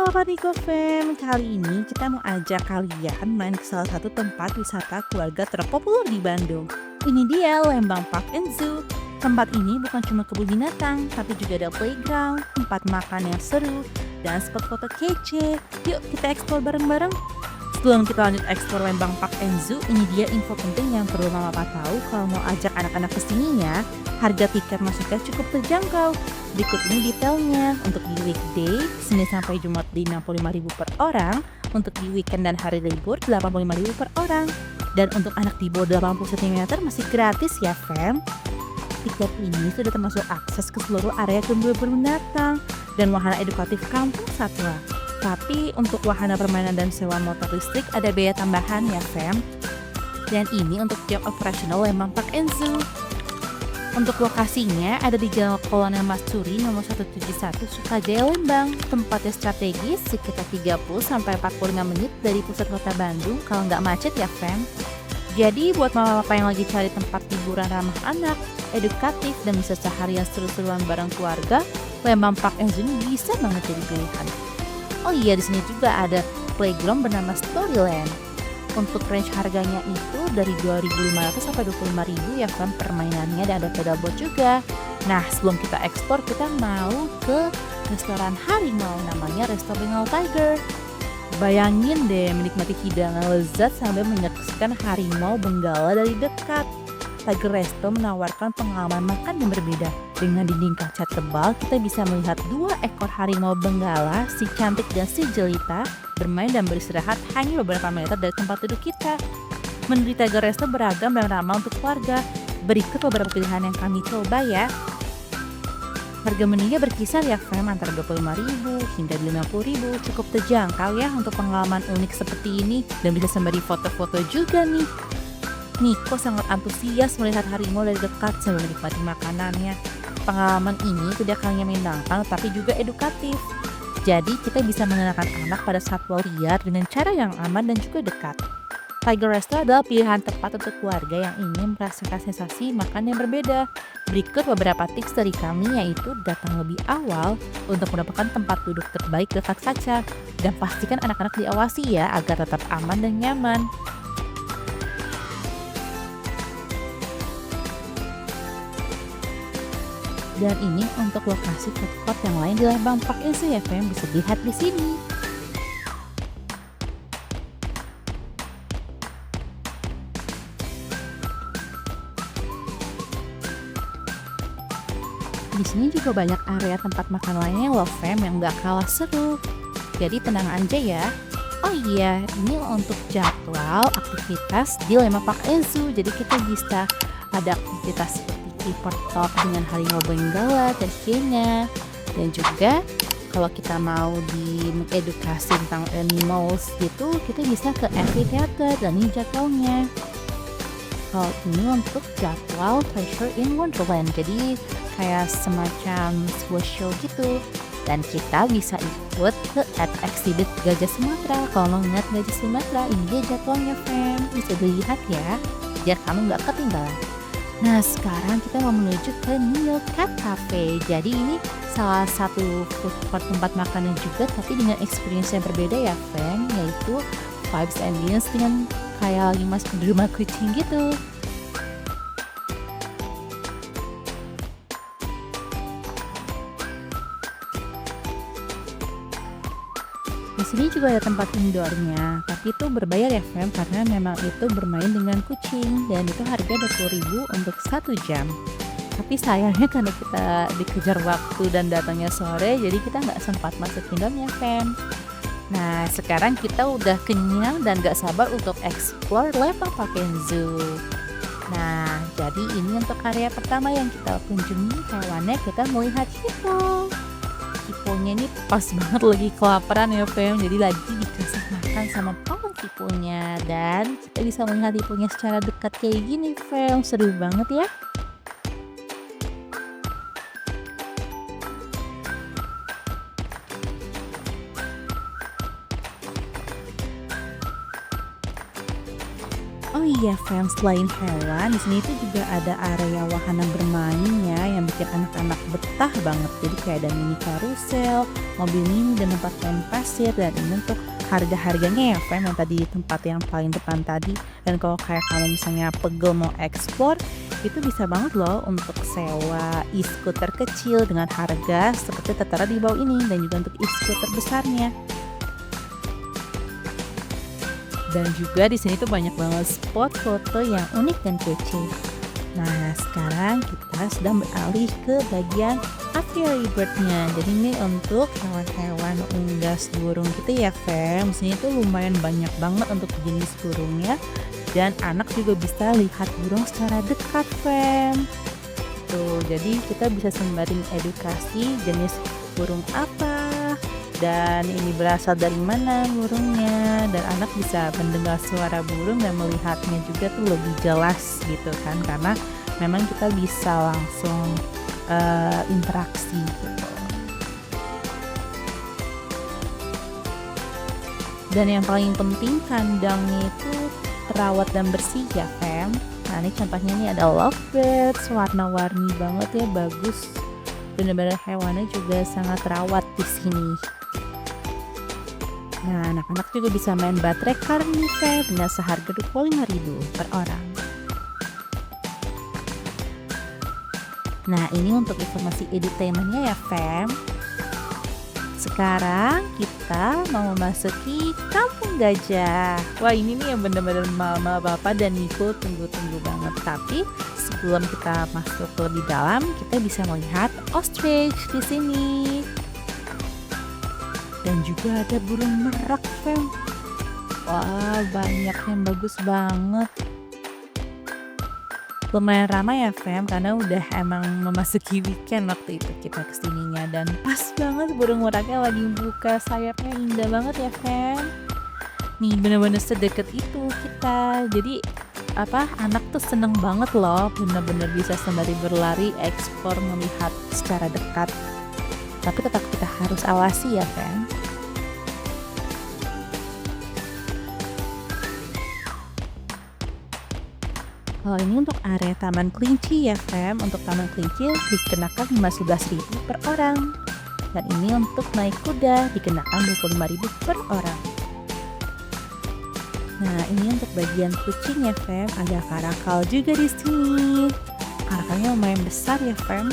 Halo Niko Fam, kali ini kita mau ajak kalian main ke salah satu tempat wisata keluarga terpopuler di Bandung. Ini dia Lembang Park and Zoo. Tempat ini bukan cuma kebun binatang, tapi juga ada playground, tempat makan yang seru, dan spot foto kece. Yuk kita explore bareng-bareng. Sebelum kita lanjut explore Lembang Park and Zoo, ini dia info penting yang perlu Mama Papa tahu kalau mau ajak anak-anak ke sininya. Harga tiket masuknya cukup terjangkau. Berikut ini detailnya. Untuk di weekday, Senin sampai Jumat di 65.000 per orang. Untuk di weekend dan hari libur 85.000 per orang. Dan untuk anak di bawah 80 cm masih gratis ya fam. Tiket ini sudah termasuk akses ke seluruh area kebun binatang dan wahana edukatif kampung satwa. Tapi untuk wahana permainan dan sewa motor listrik ada biaya tambahan ya fam. Dan ini untuk jam operasional Lembang Park and Zoo. Untuk lokasinya ada di Jalan Kolonel Masturi nomor 171 Sukajaya Lembang. Tempatnya strategis sekitar 30-45 menit dari pusat kota Bandung kalau nggak macet ya fam. Jadi buat mama-papa yang lagi cari tempat hiburan ramah anak, edukatif dan bisa seharian seru-seruan bareng keluarga, Lembang Park and Zoo bisa banget jadi pilihan. Oh iya, di sini juga ada playground bernama Storyland. Untuk range harganya itu dari 2.500 sampai 25.000 ya kan permainannya, dan ada pedal boat juga. Nah, sebelum kita ekspor, kita mau ke restoran harimau namanya Resto Bengal Tiger. Bayangin deh menikmati hidangan lezat sambil menyaksikan harimau benggala dari dekat. Tiger Resto menawarkan pengalaman makan yang berbeda. Dengan dinding kaca tebal, kita bisa melihat 2 ekor harimau benggala, si cantik dan si jelita, bermain dan beristirahat hanya beberapa meter dari tempat duduk kita. Menu di Tiger Resto beragam dan ramah untuk keluarga. Berikut beberapa pilihan yang kami coba ya. Harga menunya berkisar ya fam antara 25.000 hingga 50.000. Cukup terjangkau ya untuk pengalaman unik seperti ini, dan bisa sembari foto-foto juga nih. Niko sangat antusias melihat harimau dari dekat sambil menikmati makanannya. Pengalaman ini tidak hanya menyenangkan tapi juga edukatif. Jadi kita bisa mengenalkan anak pada satwa liar dengan cara yang aman dan juga dekat. Tiger Resto adalah pilihan tepat untuk keluarga yang ingin merasakan sensasi makan yang berbeda. Berikut beberapa tips dari kami, yaitu datang lebih awal untuk mendapatkan tempat duduk terbaik dekat kaca. Dan pastikan anak-anak diawasi ya agar tetap aman dan nyaman. Dan ini untuk lokasi food court yang lain di Lembang Park and Zoo ya fam, bisa dilihat di sini. Di sini juga banyak area tempat makan lainnya loh fam yang nggak kalah seru. Jadi tenang aja ya. Oh iya, ini untuk jadwal aktivitas di Lembang Park and Zoo. Jadi kita bisa ada aktivitas seperti Clipper Talk dengan harimau benggala tentunya, dan juga kalau kita mau edukasi tentang animals gitu, kita bisa ke amphitheater dan ini jadwalnya. Kalau ini untuk jadwal Treasure in Wonderland, jadi kayak semacam sebuah show gitu, dan kita bisa ikut ke exhibit Gajah Sumatera. Kalau mau ngeliat Gajah Sumatera, ini dia jadwalnya fam, bisa dilihat ya biar kamu nggak ketinggalan. Nah, sekarang kita mau menuju ke Neo Cat Cafe. Jadi ini salah satu food court tempat makanan juga, tapi dengan experience yang berbeda ya fam, yaitu vibes ambience dengan kayak lagi masuk di rumah kucing gitu. Di sini juga ada tempat indoornya, tapi itu berbayar ya fam, karena memang itu bermain dengan kucing, dan itu harga 20.000 untuk 1 jam. Tapi sayangnya karena kita dikejar waktu dan datangnya sore, jadi kita nggak sempat masuk indoornya fam. Nah, sekarang kita udah kenyang dan gak sabar untuk explore Lembang Park and Zoo. Nah, jadi ini untuk area pertama yang kita kunjungi, hewannya kita melihat hippo. Hipponya ini pas banget lagi kelaparan ya fam, jadi lagi dikasih makan sama paman hipponya, dan kita bisa melihat hipponya secara dekat kayak gini fam, seru banget ya. Oh iya, Fam, selain hewan, di sini tuh juga ada area wahana bermain ya yang bikin anak-anak betah banget. Jadi kayak ada mini karusel, mobil mini dan tempat main pasir dan ini untuk harga-harganya ya, Fam, yang tadi tempat yang paling depan tadi. Dan kalau kayak kamu misalnya pegel mau explore, itu bisa banget loh untuk sewa e-scooter kecil dengan harga seperti tertera di bawah ini dan juga untuk e-scooter besarnya. Dan juga di sini tuh banyak banget spot foto yang unik dan kece. Nah, sekarang kita sedang beralih ke bagian apiary bird-nya. Jadi ini untuk hewan-hewan unggas burung gitu ya, Fam. Di sini tuh lumayan banyak banget untuk jenis burungnya dan anak juga bisa lihat burung secara dekat, Fam. Tuh, jadi kita bisa sembari edukasi jenis burung apa dan ini berasal dari mana burungnya, dan anak bisa mendengar suara burung dan melihatnya juga tuh lebih jelas gitu kan, karena memang kita bisa langsung interaksi gitu. Dan yang paling penting kandangnya itu terawat dan bersih ya, Fam. Nah, ini contohnya nih ada lovebirds, warna-warni banget ya, bagus. Benar-benar hewannya juga sangat terawat di sini. Nah, anak-anak juga bisa main baterai karnival dengan seharga 25.000 per orang. Nah, ini untuk informasi edutainmentnya ya, Fam. Sekarang kita mau memasuki Kampung Gajah. Wah, ini nih yang bener-bener Mama, Papa, dan Niko tunggu-tunggu banget. Tapi sebelum kita masuk lebih dalam, kita bisa melihat ostrich di sini. Dan juga ada burung merak, Fam. Wah, banyak yang bagus banget. Lumayan ramai ya, Fam, karena udah emang memasuki weekend waktu itu kita kesininya. Dan pas banget burung meraknya lagi buka sayapnya, indah banget ya, Fam. Nih, bener-bener sedekat itu kita. Jadi anak tuh seneng banget loh, bener-bener bisa sembari berlari, eksplor, melihat secara dekat. Tapi tetap kita harus awasi ya, Fam. Kalau ini untuk area Taman Kelinci ya, Fam. Untuk Taman Kelinci dikenakan 15.000 per orang. Dan ini untuk naik kuda dikenakan 25.000 per orang. Nah, ini untuk bagian kucing ya, Fam. Ada karakal juga di sini. Karakalnya lumayan besar ya, Fam.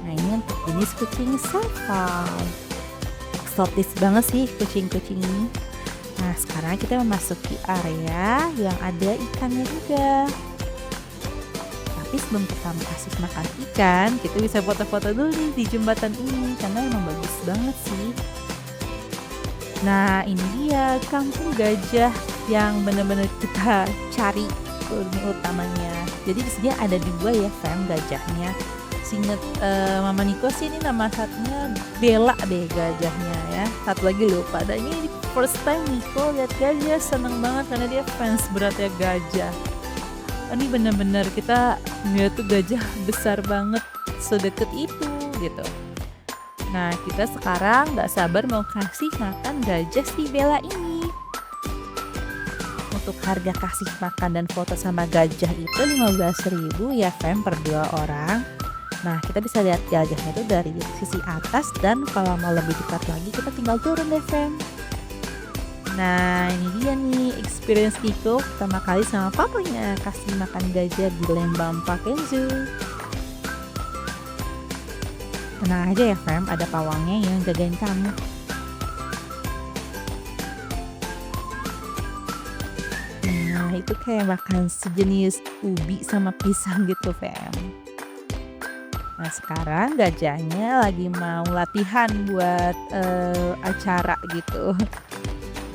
Nah, ini untuk jenis kucing Safal. Eksotis banget sih kucing-kucing ini. Nah, sekarang kita memasuki area yang ada ikannya juga. Tapi sebelum kita kasih makan ikan, kita bisa foto-foto dulu nih di jembatan ini karena emang bagus banget sih. Nah, ini dia Kampung Gajah yang benar-benar kita cari ini utamanya. Jadi di sini ada 2 ya, Fam, gajahnya. Seinget Mama Niko sih ini nama satunya Bella deh gajahnya ya. Satu lagi lupa. Dan ini first time Niko lihat gajah, seneng banget karena dia fans beratnya gajah. Ini bener-bener kita ngeliat tuh gajah besar banget, sedekat itu gitu. Nah, kita sekarang gak sabar mau kasih makan gajah si Bella ini. Untuk harga kasih makan dan foto sama gajah itu 15.000 ya, Fam, per 2 orang. Nah, kita bisa lihat gajahnya itu dari sisi atas, dan kalau mau lebih dekat lagi kita tinggal turun deh, Fam. Nah, ini dia nih experience Niko pertama kali sama papanya kasih makan gajah di Lembang Park and Zoo. Tenang aja ya, Fam, ada pawangnya yang jagain kamu. Nah, itu kayak makan sejenis ubi sama pisang gitu, Fam. Nah, sekarang gajahnya lagi mau latihan buat acara gitu.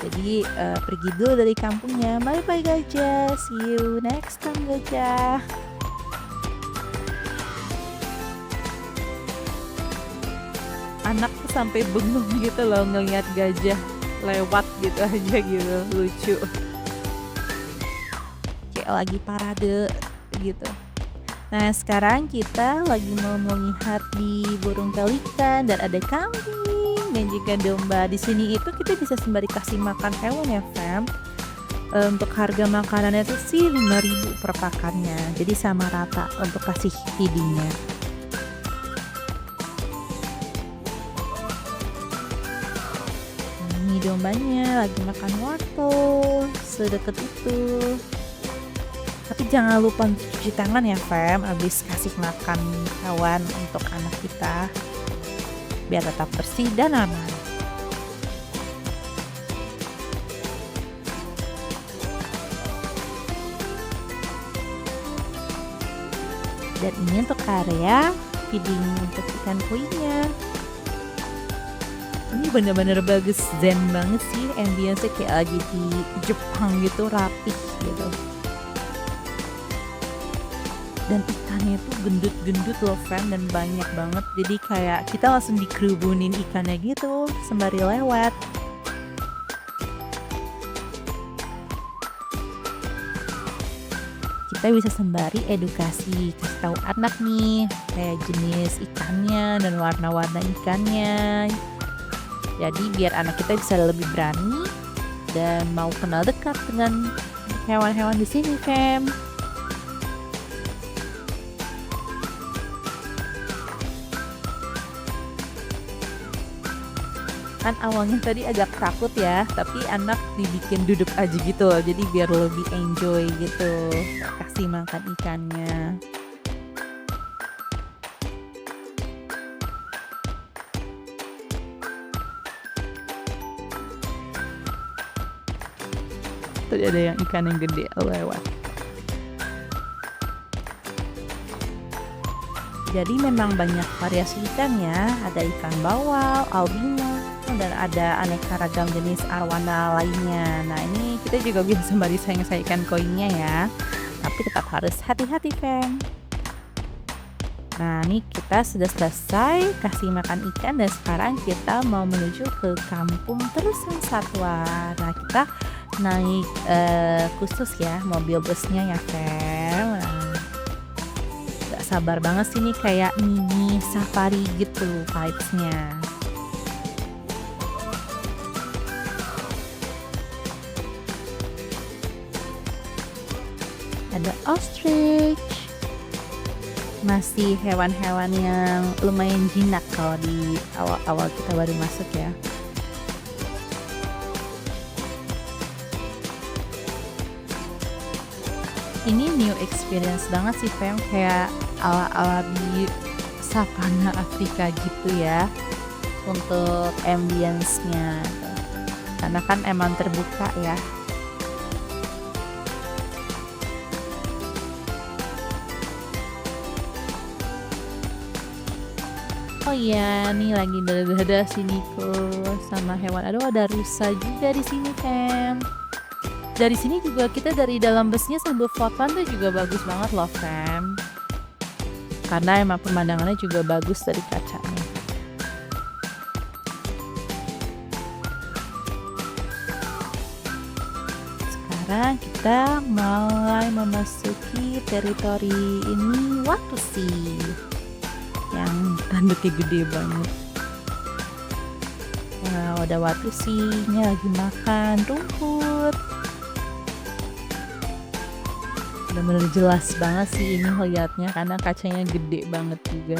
Jadi pergi dulu dari kampungnya. Bye-bye gajah, see you next time gajah. Anak tuh sampai bengong gitu loh ngelihat gajah lewat gitu aja gitu, lucu. Kayak lagi parade gitu. Nah, sekarang kita lagi mau melihat di burung pelikan dan ada kambing dan juga domba. Di sini itu kita bisa sembari kasih makan hewan ya, Fam. Untuk harga makanannya itu sih 5.000 per pakannya, jadi sama rata untuk kasih feedingnya. Ini dombanya lagi makan wortel, sedekat itu. Tapi jangan lupa untuk cuci tangan ya fam, habis kasih makan hewan untuk anak kita, biar tetap bersih dan aman. Dan ini untuk area feeding untuk ikan kuinya. Ini bener-bener bagus, zen banget sih, ambience kayak lagi di Jepang gitu, rapih gitu. Dan ikannya tuh gendut-gendut loh fam, dan banyak banget, jadi kayak kita langsung dikerubunin ikannya gitu sembari lewat. Kita bisa sembari edukasi, kasih tahu anak nih kayak jenis ikannya dan warna-warna ikannya. Jadi biar anak kita bisa lebih berani dan mau kenal dekat dengan hewan-hewan di sini, fam. Kan awalnya tadi agak takut ya, tapi anak dibikin duduk aja gitu loh, jadi biar lebih enjoy gitu kasih makan ikannya. Tadi ada yang ikan yang gede lewat. Jadi memang banyak variasi ikan ya, ada ikan bawal, albino, dan ada aneka ragam jenis arwana lainnya. Nah ini kita juga bisa sembari sayang-sayang ikan koinnya ya, tapi tetap harus hati-hati fam. Nah ini kita sudah selesai kasih makan ikan dan sekarang kita mau menuju ke kampung terusan satwa. Nah kita naik khusus ya mobil busnya ya fam. Gak sabar banget sih nih, kayak mini safari gitu vibes-nya. Ada ostrich, masih hewan-hewan yang lumayan jinak kalau di awal-awal kita baru masuk ya. Ini new experience banget sih fam, kayak ala-ala di savana Afrika gitu ya untuk ambience-nya, karena kan emang terbuka ya. Oh iya, nih lagi dada-dada si Nico sama hewan. Aduh, ada rusa juga di sini, fam. Dari sini juga kita dari dalam busnya sambil foto tuh juga bagus banget loh, fam. Karena emang pemandangannya juga bagus dari kacanya. Sekarang kita mulai memasuki teritori ini Watusi yang tanduknya gede banget. Nah, ada Watusinya lagi makan rumput. Bener-bener jelas banget sih ini liatnya karena kacanya gede banget juga.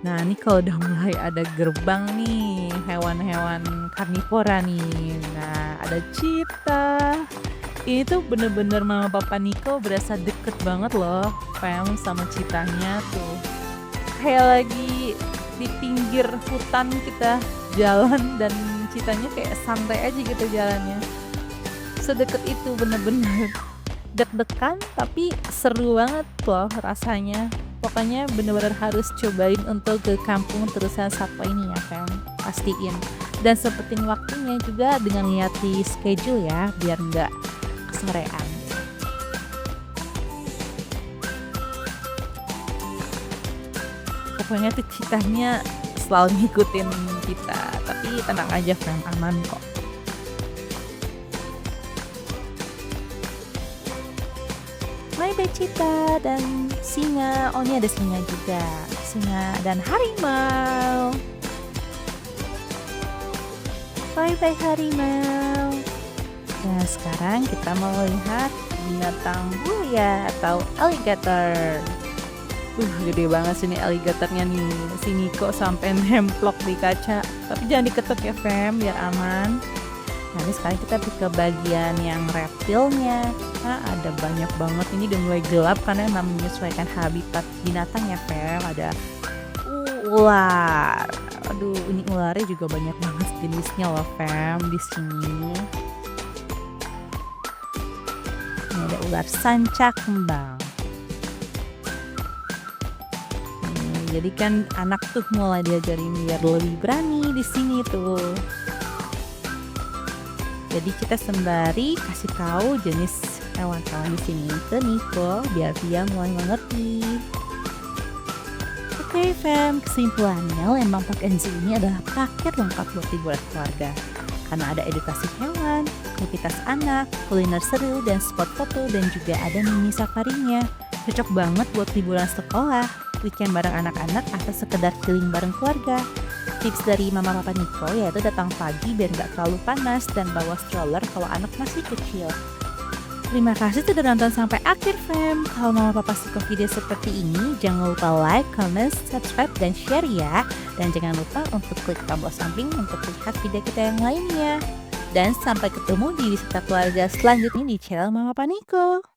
Nah ini kalau udah mulai ada gerbang nih hewan-hewan karnivora nih. Nah ada cheetah. Ini tuh bener-bener mama papa Nico berasa deket banget loh fam sama cheetahnya tuh. Kayak lagi di pinggir hutan kita jalan dan cheetahnya kayak santai aja gitu jalannya. Sedekat itu, bener-bener deg-degan tapi seru banget loh rasanya. Pokoknya bener-bener harus cobain untuk ke kampung terusan satwa ini ya fam, pastiin. Dan sempetin waktunya juga dengan lihat di schedule ya, biar nggak kesorean. Pokoknya tuh cheetahnya selalu ngikutin kita, tapi tenang aja fam, aman kok. Ada cheetah dan singa. Oh ini ada singa juga, singa dan harimau. Bye-bye harimau. Nah, sekarang kita mau lihat binatang buaya atau alligator. Gede banget sini alligatornya nih. Si Niko sampai nemplok di kaca. Tapi jangan diketuk ya, Fem, biar aman. Nah, ini sekarang kita ke bagian yang reptilnya. Nah, ada banyak banget. Ini udah mulai gelap karena memang menyesuaikan habitat binatang ya, Fem. Ada ular. Aduh, ini ularnya juga banyak banget jenisnya loh, Fem, di sini. Ini ada ular sanca kembang. Jadi kan anak tuh mulai diajarin biar lebih berani di sini tuh. Jadi kita sembari kasih tahu jenis hewan-hewan di sini ke Niko biar dia mulai mengerti. Oke, Fam, kesimpulannya Lembang Park and Zoo ini adalah paket lengkap buat liburan keluarga. Karena ada edukasi hewan, aktivitas anak, kuliner seru, dan spot foto, dan juga ada mini safarinya. Cocok banget buat liburan sekolah, weekend bareng anak-anak, atau sekedar keliling bareng keluarga. Tips dari Mama Papa Niko yaitu datang pagi biar nggak terlalu panas dan bawa stroller kalau anak masih kecil. Terima kasih sudah nonton sampai akhir, Fam. Kalau Mama Papa suka video seperti ini, jangan lupa like, comment, subscribe, dan share ya. Dan jangan lupa untuk klik tombol samping untuk lihat video kita yang lainnya. Dan sampai ketemu di wisata keluarga selanjutnya di channel Mama Papa Niko.